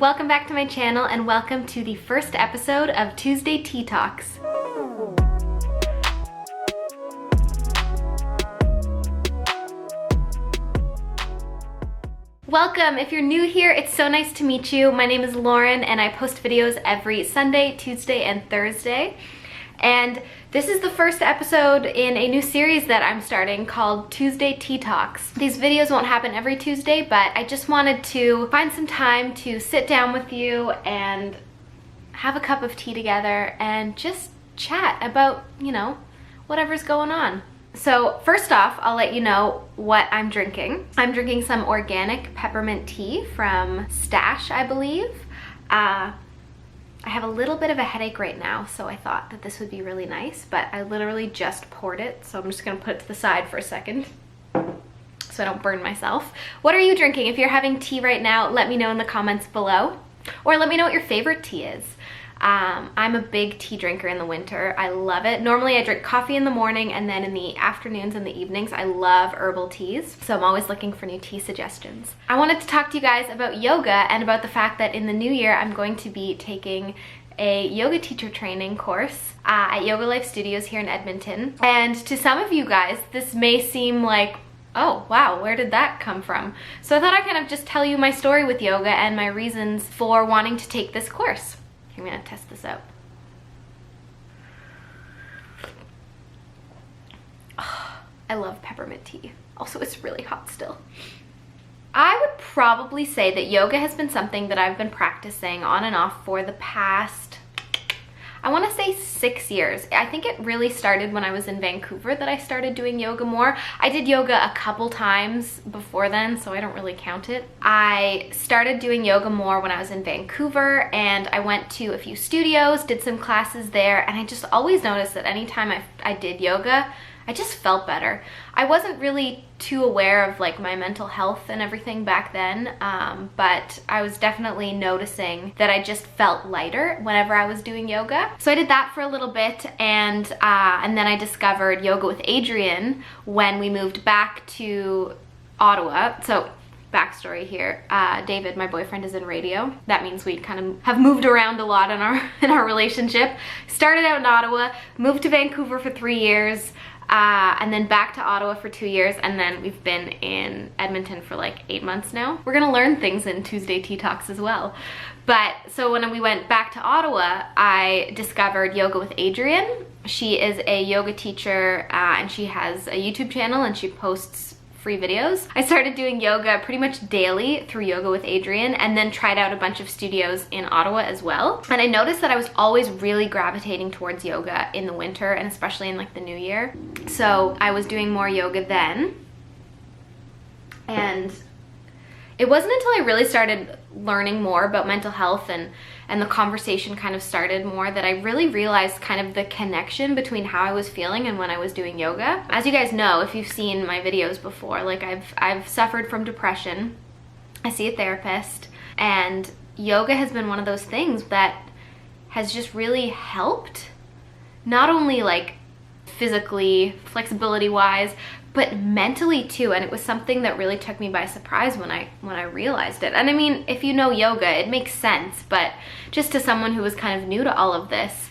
welcome back to my channel and welcome to the first episode of Tuesday Tea Talks. Welcome! If you're new here, it's so nice to meet you. My name is Lauren and I post videos every Sunday, Tuesday, and Thursday. And this is the first episode in a new series that I'm starting called Tuesday Tea Talks. These videos won't happen every Tuesday, but I just wanted to find some time to sit down with you and have a cup of tea together and just chat about, whatever's going on. So first off, I'll let you know what I'm drinking. I'm drinking some organic peppermint tea from Stash, I believe. I have a little bit of a headache right now, so I thought that this would be really nice, but I literally just poured it, so I'm just gonna put it to the side for a second so I don't burn myself. What are you drinking? If you're having tea right now, let me know in the comments below, or let me know what your favorite tea is. I'm a big tea drinker in the winter. I love it. Normally I drink coffee in the morning, and then in the afternoons and the evenings I love herbal teas, so I'm always looking for new tea suggestions. I wanted to talk to you guys about yoga and about the fact that in the new year I'm going to be taking a yoga teacher training course at Yoga Life Studios here in Edmonton. And to some of you guys this may seem like, oh wow, where did that come from? So I thought I'd kind of just tell you my story with yoga and my reasons for wanting to take this course. I'm gonna test this out. Oh, I love peppermint tea. Also, it's really hot still. I would probably say that yoga has been something that I've been practicing on and off for the past, I want to say 6 years. I think it really started when I was in Vancouver that I started doing yoga more. I did yoga a couple times before then, so I don't really count it. I started doing yoga more when I was in Vancouver, and I went to a few studios, did some classes there, and I just always noticed that anytime I did yoga, I just felt better. I wasn't really too aware of like my mental health and everything back then, but I was definitely noticing that I just felt lighter whenever I was doing yoga. So I did that for a little bit, and then I discovered Yoga with Adriene when we moved back to Ottawa. So backstory here, David, my boyfriend, is in radio. That means we kind of have moved around a lot in our relationship. Started out in Ottawa, moved to Vancouver for 3 years, and then back to Ottawa for 2 years, and then we've been in Edmonton for like 8 months now. We're gonna learn things in Tuesday Tea Talks as well. But so when we went back to Ottawa, I discovered Yoga with Adriene. She is a yoga teacher, and she has a YouTube channel and she posts free videos. I started doing yoga pretty much daily through Yoga with Adriene, and then tried out a bunch of studios in Ottawa as well. And I noticed that I was always really gravitating towards yoga in the winter, and especially in like the new year. So I was doing more yoga then. And it wasn't until I really started learning more about mental health and the conversation kind of started more that I really realized kind of the connection between how I was feeling and when I was doing yoga. As you guys know, if you've seen my videos before, like I've suffered from depression. I see a therapist, and yoga has been one of those things that has just really helped, not only like physically, flexibility wise, but mentally too. And it was something that really took me by surprise when I realized it. And I mean, if you know yoga, it makes sense, but just to someone who was kind of new to all of this,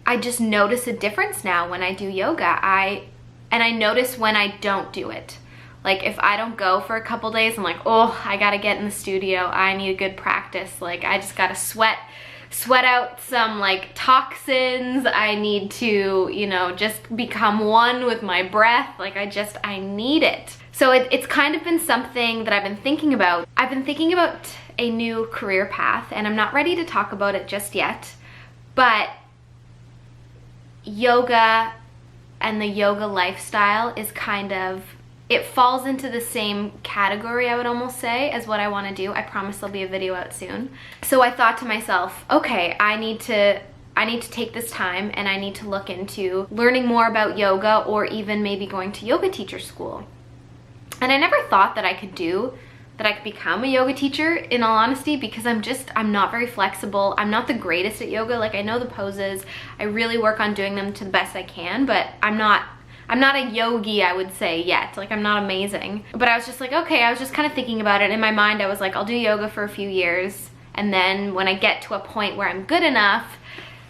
I just notice a difference now when I do yoga. I notice when I don't do it. Like if I don't go for a couple days, I'm like, oh, I gotta get in the studio, I need a good practice, like I just gotta sweat out some like toxins. I need to, just become one with my breath. Like I need it. So it's kind of been something that I've been thinking about. I've been thinking about a new career path, and I'm not ready to talk about it just yet, but yoga and the yoga lifestyle is kind of, it falls into the same category, I would almost say, as what I want to do. I promise there'll be a video out soon. So I thought to myself, okay, I need to take this time and I need to look into learning more about yoga, or even maybe going to yoga teacher school. And I never thought that I could become a yoga teacher, in all honesty, because I'm not very flexible. I'm not the greatest at yoga. Like I know the poses, I really work on doing them to the best I can, but I'm not I'm not a yogi, I would say, yet. Like, I'm not amazing. But I was just like, okay, I was just kind of thinking about it. In my mind, I was like, I'll do yoga for a few years. And then when I get to a point where I'm good enough,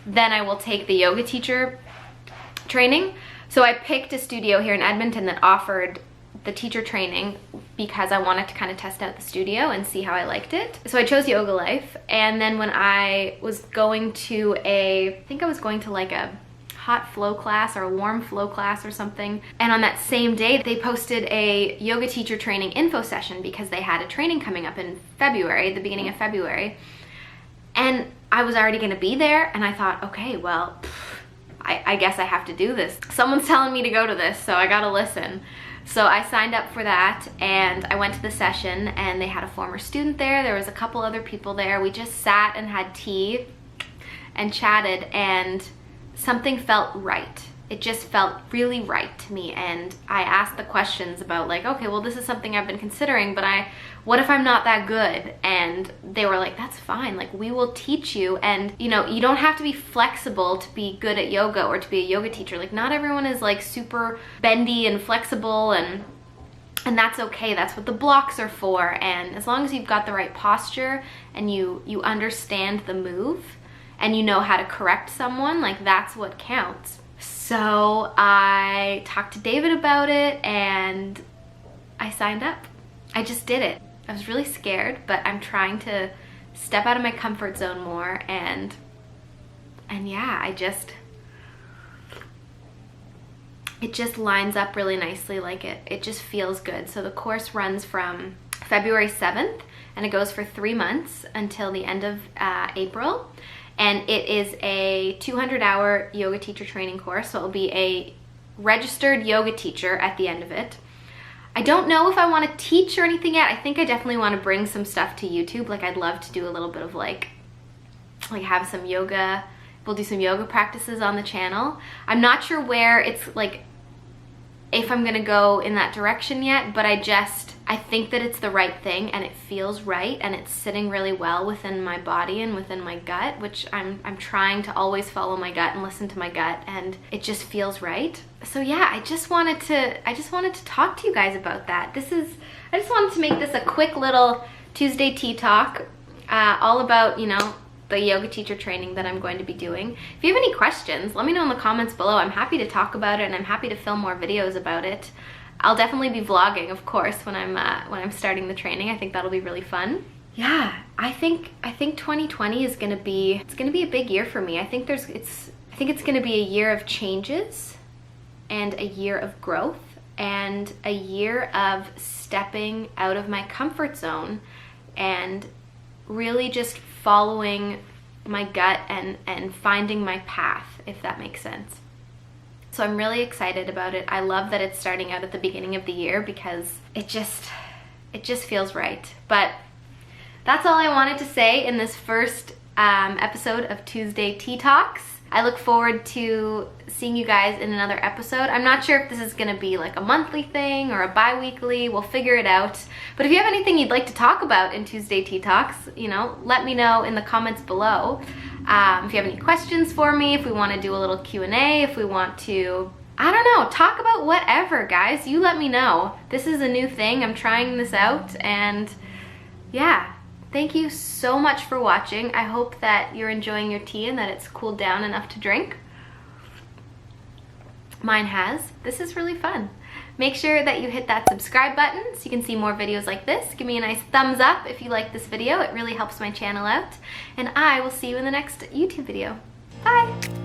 then I will take the yoga teacher training. So I picked a studio here in Edmonton that offered the teacher training because I wanted to kind of test out the studio and see how I liked it. So I chose Yoga Life. And then when I was going to I think I was going to like a hot flow class or a warm flow class or something. And on that same day, they posted a yoga teacher training info session because they had a training coming up in February, the beginning of February. And I was already gonna be there, and I thought, okay, well, I guess I have to do this. Someone's telling me to go to this, so I gotta listen. So I signed up for that, and I went to the session, and they had a former student there. There was a couple other people there. We just sat and had tea and chatted, and something felt right. It just felt really right to me. And I asked the questions about like, okay, well, this is something I've been considering, but what if I'm not that good? And they were like, that's fine. Like, we will teach you. And you know, you don't have to be flexible to be good at yoga or to be a yoga teacher. Like, not everyone is like super bendy and flexible, and that's okay. That's what the blocks are for. And as long as you've got the right posture and you understand the move and you know how to correct someone, like, that's what counts. So I talked to David about it and I signed up. I just did it. I was really scared, but I'm trying to step out of my comfort zone more, and yeah, it just lines up really nicely. Like, it just feels good. So the course runs from February 7th and it goes for 3 months until the end of April. And it is a 200-hour yoga teacher training course. So it'll be a registered yoga teacher at the end of it. I don't know if I want to teach or anything yet. I think I definitely want to bring some stuff to YouTube. Like, I'd love to do a little bit of like have some yoga. We'll do some yoga practices on the channel. I'm not sure where it's like, if I'm gonna go in that direction yet, but I think that it's the right thing and it feels right and it's sitting really well within my body and within my gut, which I'm trying to always follow my gut and listen to my gut, and it just feels right. So yeah, I just wanted to talk to you guys about that. I just wanted to make this a quick little Tuesday tea talk, all about, you know, the yoga teacher training that I'm going to be doing. If you have any questions, let me know in the comments below. I'm happy to talk about it and I'm happy to film more videos about it. I'll definitely be vlogging, of course, when I'm starting the training. I think that'll be really fun. Yeah, I think 2020 is gonna be a big year for me. I think it's gonna be a year of changes and a year of growth and a year of stepping out of my comfort zone and really just following my gut and finding my path, if that makes sense. So I'm really excited about it. I love that it's starting out at the beginning of the year because it just feels right. But that's all I wanted to say in this first episode of Tuesday Tea Talks. I look forward to seeing you guys in another episode. I'm not sure if this is gonna be like a monthly thing or a bi-weekly. We'll figure it out. But if you have anything you'd like to talk about in Tuesday Tea Talks, you know, let me know in the comments below. If you have any questions for me, if we wanna do a little Q&A, if we want to, I don't know, talk about whatever, guys. You let me know. This is a new thing. I'm trying this out, and yeah. Thank you so much for watching. I hope that you're enjoying your tea and that it's cooled down enough to drink. Mine has. This is really fun. Make sure that you hit that subscribe button so you can see more videos like this. Give me a nice thumbs up if you like this video. It really helps my channel out. And I will see you in the next YouTube video. Bye!